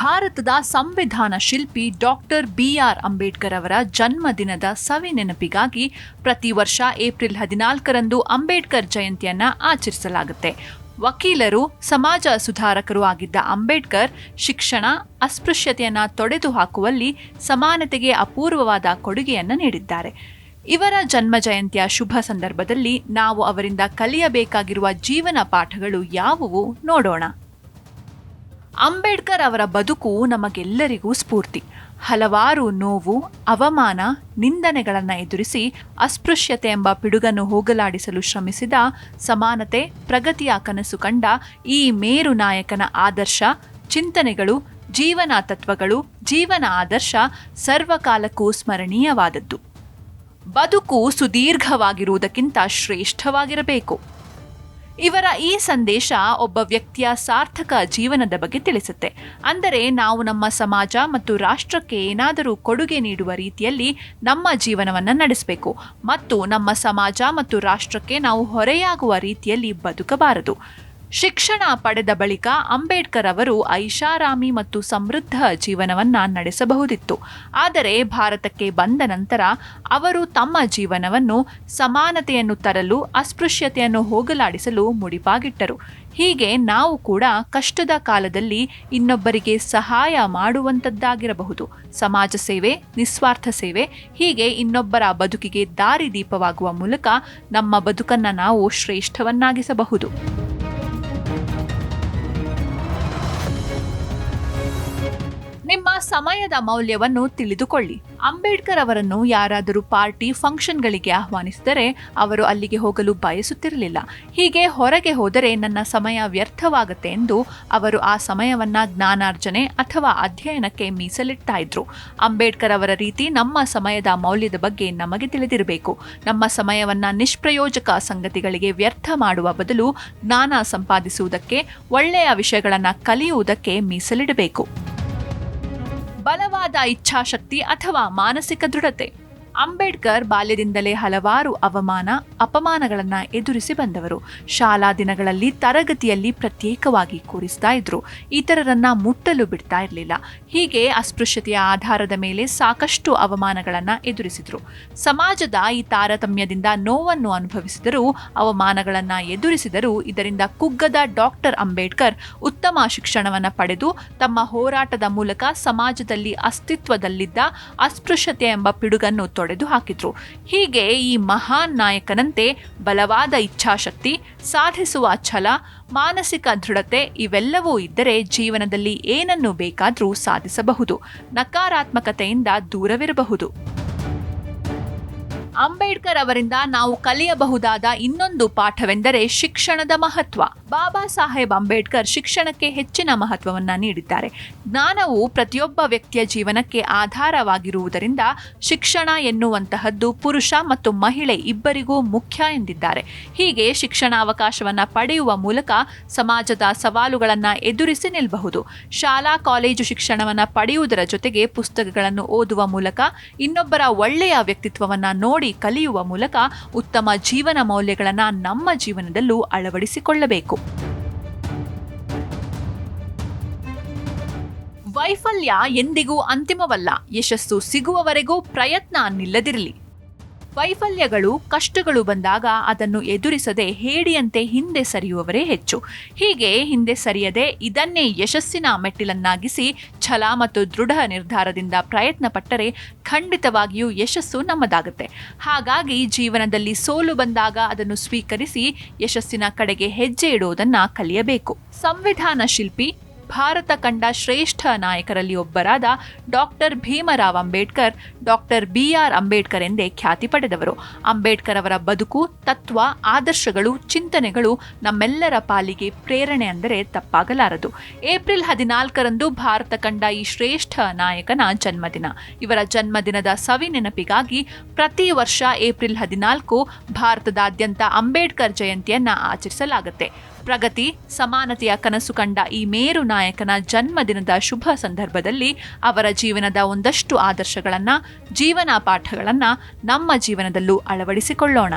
ಭಾರತದ ಸಂವಿಧಾನ ಶಿಲ್ಪಿ ಡಾಕ್ಟರ್ BR ಅಂಬೇಡ್ಕರ್ ಅವರ ಜನ್ಮದಿನದ ಸವಿ ನೆನಪಿಗಾಗಿ ಪ್ರತಿ ವರ್ಷ ಏಪ್ರಿಲ್ 14ರಂದು ಅಂಬೇಡ್ಕರ್ ಜಯಂತಿಯನ್ನು ಆಚರಿಸಲಾಗುತ್ತೆ. ವಕೀಲರು, ಸಮಾಜ ಸುಧಾರಕರು ಆಗಿದ್ದ ಅಂಬೇಡ್ಕರ್ ಶಿಕ್ಷಣ, ಅಸ್ಪೃಶ್ಯತೆಯನ್ನು ತೊಡೆದು ಹಾಕುವಲ್ಲಿ ಸಮಾನತೆಗೆ ಅಪೂರ್ವವಾದ ಕೊಡುಗೆಯನ್ನು ನೀಡಿದ್ದಾರೆ. ಇವರ ಜನ್ಮ ಜಯಂತಿಯ ಶುಭ ಸಂದರ್ಭದಲ್ಲಿ ನಾವು ಅವರಿಂದ ಕಲಿಯಬೇಕಾಗಿರುವ ಜೀವನ ಪಾಠಗಳು ಯಾವುವು ನೋಡೋಣ. ಅಂಬೇಡ್ಕರ್ ಅವರ ಬದುಕು ನಮಗೆಲ್ಲರಿಗೂ ಸ್ಫೂರ್ತಿ. ಹಲವಾರು ನೋವು, ಅವಮಾನ, ನಿಂದನೆಗಳನ್ನು ಎದುರಿಸಿ ಅಸ್ಪೃಶ್ಯತೆ ಎಂಬ ಪಿಡುಗನ್ನು ಹೋಗಲಾಡಿಸಲು ಶ್ರಮಿಸಿದ, ಸಮಾನತೆ, ಪ್ರಗತಿಯ ಕನಸು ಕಂಡ ಈ ಮೇರು ನಾಯಕನ ಆದರ್ಶ, ಚಿಂತನೆಗಳು, ಜೀವನ ತತ್ವಗಳು, ಜೀವನ ಆದರ್ಶ ಸರ್ವಕಾಲಕ್ಕೂ ಸ್ಮರಣೀಯವಾದದ್ದು. ಬದುಕು ಸುದೀರ್ಘವಾಗಿರುವುದಕ್ಕಿಂತ ಶ್ರೇಷ್ಠವಾಗಿರಬೇಕು. ಇವರ ಈ ಸಂದೇಶ ಒಬ್ಬ ವ್ಯಕ್ತಿಯ ಸಾರ್ಥಕ ಜೀವನದ ಬಗ್ಗೆ ತಿಳಿಸುತ್ತೆ. ಅಂದರೆ ನಾವು ನಮ್ಮ ಸಮಾಜ ಮತ್ತು ರಾಷ್ಟ್ರಕ್ಕೆ ಏನಾದರೂ ಕೊಡುಗೆ ನೀಡುವ ರೀತಿಯಲ್ಲಿ ನಮ್ಮ ಜೀವನವನ್ನು ನಡೆಸಬೇಕು ಮತ್ತು ನಮ್ಮ ಸಮಾಜ ಮತ್ತು ರಾಷ್ಟ್ರಕ್ಕೆ ನಾವು ಹೊರೆಯಾಗುವ ರೀತಿಯಲ್ಲಿ ಬದುಕಬಾರದು. ಶಿಕ್ಷಣ ಪಡೆದ ಬಳಿಕ ಅಂಬೇಡ್ಕರ್ ಅವರು ಐಷಾರಾಮಿ ಮತ್ತು ಸಮೃದ್ಧ ಜೀವನವನ್ನು ನಡೆಸಬಹುದಿತ್ತು. ಆದರೆ ಭಾರತಕ್ಕೆ ಬಂದ ನಂತರ ಅವರು ತಮ್ಮ ಜೀವನವನ್ನು ಸಮಾನತೆಯನ್ನು ತರಲು, ಅಸ್ಪೃಶ್ಯತೆಯನ್ನು ಹೋಗಲಾಡಿಸಲು ಮುಡಿಪಾಗಿಟ್ಟರು. ಹೀಗೆ ನಾವು ಕೂಡ ಕಷ್ಟದ ಕಾಲದಲ್ಲಿ ಇನ್ನೊಬ್ಬರಿಗೆ ಸಹಾಯ ಮಾಡುವಂಥದ್ದಾಗಿರಬಹುದು. ಸಮಾಜ ಸೇವೆ, ನಿಸ್ವಾರ್ಥ ಸೇವೆ, ಹೀಗೆ ಇನ್ನೊಬ್ಬರ ಬದುಕಿಗೆ ದಾರಿದೀಪವಾಗುವ ಮೂಲಕ ನಮ್ಮ ಬದುಕನ್ನು ನಾವು ಶ್ರೇಷ್ಠವನ್ನಾಗಿಸಬಹುದು. ನಿಮ್ಮ ಸಮಯದ ಮೌಲ್ಯವನ್ನು ತಿಳಿದುಕೊಳ್ಳಿ. ಅಂಬೇಡ್ಕರ್ ಅವರನ್ನು ಯಾರಾದರೂ ಪಾರ್ಟಿ ಫಂಕ್ಷನ್ಗಳಿಗೆ ಆಹ್ವಾನಿಸಿದರೆ ಅವರು ಅಲ್ಲಿಗೆ ಹೋಗಲು ಬಯಸುತ್ತಿರಲಿಲ್ಲ. ಹೀಗೆ ಹೊರಗೆ ಹೋದರೆ ನನ್ನ ಸಮಯ ವ್ಯರ್ಥವಾಗುತ್ತೆ ಎಂದು ಅವರು ಆ ಸಮಯವನ್ನು ಜ್ಞಾನಾರ್ಜನೆ ಅಥವಾ ಅಧ್ಯಯನಕ್ಕೆ ಮೀಸಲಿಡ್ತಾ ಇದ್ರು. ಅಂಬೇಡ್ಕರ್ ಅವರ ರೀತಿ ನಮ್ಮ ಸಮಯದ ಮೌಲ್ಯದ ಬಗ್ಗೆ ನಮಗೆ ತಿಳಿದಿರಬೇಕು. ನಮ್ಮ ಸಮಯವನ್ನು ನಿಷ್ಪ್ರಯೋಜಕ ಸಂಗತಿಗಳಿಗೆ ವ್ಯರ್ಥ ಮಾಡುವ ಬದಲು ಜ್ಞಾನ ಸಂಪಾದಿಸುವುದಕ್ಕೆ, ಒಳ್ಳೆಯ ವಿಷಯಗಳನ್ನು ಕಲಿಯುವುದಕ್ಕೆ ಮೀಸಲಿಡಬೇಕು. ಬಲವಾದ ಇಚ್ಛಾಶಕ್ತಿ ಅಥವಾ ಮಾನಸಿಕ ದೃಢತೆ. ಅಂಬೇಡ್ಕರ್ ಬಾಲ್ಯದಿಂದಲೇ ಹಲವಾರು ಅವಮಾನ, ಅಪಮಾನಗಳನ್ನು ಎದುರಿಸಿ ಬಂದವರು. ಶಾಲಾ ದಿನಗಳಲ್ಲಿ ತರಗತಿಯಲ್ಲಿ ಪ್ರತ್ಯೇಕವಾಗಿ ಕೂರಿಸ್ತಾ ಇದ್ರು. ಇತರರನ್ನ ಮುಟ್ಟಲು ಬಿಡ್ತಾ ಇರಲಿಲ್ಲ. ಹೀಗೆ ಅಸ್ಪೃಶ್ಯತೆಯ ಆಧಾರದ ಮೇಲೆ ಸಾಕಷ್ಟು ಅವಮಾನಗಳನ್ನು ಎದುರಿಸಿದ್ರು. ಸಮಾಜದ ಈ ತಾರತಮ್ಯದಿಂದ ನೋವನ್ನು ಅನುಭವಿಸಿದರೂ, ಅವಮಾನಗಳನ್ನು ಎದುರಿಸಿದರೂ ಇದರಿಂದ ಕುಗ್ಗದ ಡಾಕ್ಟರ್ ಅಂಬೇಡ್ಕರ್ ಉತ್ತಮ ಶಿಕ್ಷಣವನ್ನು ಪಡೆದು ತಮ್ಮ ಹೋರಾಟದ ಮೂಲಕ ಸಮಾಜದಲ್ಲಿ ಅಸ್ತಿತ್ವದಲ್ಲಿದ್ದ ಅಸ್ಪೃಶ್ಯತೆ ಎಂಬ ಪಿಡುಗನ್ನು ತೊಡೆದು ಹಾಕಿದ್ರು. ಹೀಗೆ ಈ ಮಹಾನ್ ನಾಯಕನಂತೆ ಬಲವಾದ ಇಚ್ಛಾಶಕ್ತಿ, ಸಾಧಿಸುವ ಛಲ, ಮಾನಸಿಕ ದೃಢತೆ ಇವೆಲ್ಲವೂ ಇದ್ದರೆ ಜೀವನದಲ್ಲಿ ಏನನ್ನು ಬೇಕಾದರೂ ಸಾಧಿಸಬಹುದು. ನಕಾರಾತ್ಮಕತೆಯಿಂದ ದೂರವಿರಬಹುದು. ಅಂಬೇಡ್ಕರ್ ಅವರಿಂದ ನಾವು ಕಲಿಯಬಹುದಾದ ಇನ್ನೊಂದು ಪಾಠವೆಂದರೆ ಶಿಕ್ಷಣದ ಮಹತ್ವ. ಬಾಬಾ ಸಾಹೇಬ್ ಅಂಬೇಡ್ಕರ್ ಶಿಕ್ಷಣಕ್ಕೆ ಹೆಚ್ಚಿನ ಮಹತ್ವವನ್ನು ನೀಡಿದ್ದಾರೆ. ಜ್ಞಾನವು ಪ್ರತಿಯೊಬ್ಬ ವ್ಯಕ್ತಿಯ ಜೀವನಕ್ಕೆ ಆಧಾರವಾಗಿರುವುದರಿಂದ ಶಿಕ್ಷಣ ಎನ್ನುವಂತಹದ್ದು ಪುರುಷ ಮತ್ತು ಮಹಿಳೆ ಇಬ್ಬರಿಗೂ ಮುಖ್ಯ ಎಂದಿದ್ದಾರೆ. ಹೀಗೆ ಶಿಕ್ಷಣಾವಕಾಶವನ್ನು ಪಡೆಯುವ ಮೂಲಕ ಸಮಾಜದ ಸವಾಲುಗಳನ್ನು ಎದುರಿಸಿ ನಿಲ್ಲಬಹುದು. ಶಾಲಾ ಕಾಲೇಜು ಶಿಕ್ಷಣವನ್ನು ಪಡೆಯುವುದರ ಜೊತೆಗೆ ಪುಸ್ತಕಗಳನ್ನು ಓದುವ ಮೂಲಕ, ಇನ್ನೊಬ್ಬರ ಒಳ್ಳೆಯ ವ್ಯಕ್ತಿತ್ವವನ್ನು ನೋಡಿ ಕಲಿಯುವ ಮೂಲಕ ಉತ್ತಮ ಜೀವನ ಮೌಲ್ಯಗಳನ್ನು ನಮ್ಮ ಜೀವನದಲ್ಲೂ ಅಳವಡಿಸಿಕೊಳ್ಳಬೇಕು. ವೈಫಲ್ಯ ಎಂದಿಗೂ ಅಂತಿಮವಲ್ಲ. ಯಶಸ್ಸು ಸಿಗುವವರೆಗೂ ಪ್ರಯತ್ನ ನಿಲ್ಲದಿರಲಿ. ವೈಫಲ್ಯಗಳು, ಕಷ್ಟಗಳು ಬಂದಾಗ ಅದನ್ನು ಎದುರಿಸದೆ ಹೇಡಿಯಂತೆ ಹಿಂದೆ ಸರಿಯುವವರೇ ಹೆಚ್ಚು. ಹೀಗೆ ಹಿಂದೆ ಸರಿಯದೆ ಇದನ್ನೇ ಯಶಸ್ಸಿನ ಮೆಟ್ಟಿಲನ್ನಾಗಿಸಿ ಛಲ ಮತ್ತು ದೃಢ ನಿರ್ಧಾರದಿಂದ ಪ್ರಯತ್ನ ಪಟ್ಟರೆ ಖಂಡಿತವಾಗಿಯೂ ಯಶಸ್ಸು ನಮ್ಮದಾಗುತ್ತೆ. ಹಾಗಾಗಿ ಜೀವನದಲ್ಲಿ ಸೋಲು ಬಂದಾಗ ಅದನ್ನು ಸ್ವೀಕರಿಸಿ ಯಶಸ್ಸಿನ ಕಡೆಗೆ ಹೆಜ್ಜೆ ಇಡುವುದನ್ನು ಕಲಿಯಬೇಕು. ಸಂವಿಧಾನ ಶಿಲ್ಪಿ, ಭಾರತ ಕಂಡ ಶ್ರೇಷ್ಠ ನಾಯಕರಲ್ಲಿ ಒಬ್ಬರಾದ doctor Bhimrao Ambedkar doctor BR Ambedkar ಎಂದೇ ಖ್ಯಾತಿ ಪಡೆದವರು. ಅಂಬೇಡ್ಕರ್ ಅವರ ಬದುಕು, ತತ್ವ, ಆದರ್ಶಗಳು, ಚಿಂತನೆಗಳು ನಮ್ಮೆಲ್ಲರ ಪಾಲಿಗೆ ಪ್ರೇರಣೆ ಅಂದರೆ ತಪ್ಪಾಗಲಾರದು. ಏಪ್ರಿಲ್ 14ರಂದು ಭಾರತ ಕಂಡ ಈ ಶ್ರೇಷ್ಠ ನಾಯಕನ ಜನ್ಮದಿನ. ಇವರ ಜನ್ಮದಿನದ ಸವಿ ನೆನಪಿಗಾಗಿ ಪ್ರತಿ ವರ್ಷ ಏಪ್ರಿಲ್ 14 ಭಾರತದಾದ್ಯಂತ ಅಂಬೇಡ್ಕರ್ ಜಯಂತಿಯನ್ನ ಆಚರಿಸಲಾಗುತ್ತೆ. ಪ್ರಗತಿ, ಸಮಾನತೆಯ ಕನಸು ಕಂಡ ಈ ಮೇರು ನಾಯಕನ ಜನ್ಮದಿನದ ಶುಭ ಸಂದರ್ಭದಲ್ಲಿ ಅವರ ಜೀವನದ ಒಂದಷ್ಟು ಆದರ್ಶಗಳನ್ನು, ಜೀವನ ಪಾಠಗಳನ್ನು ನಮ್ಮ ಜೀವನದಲ್ಲೂ ಅಳವಡಿಸಿಕೊಳ್ಳೋಣ.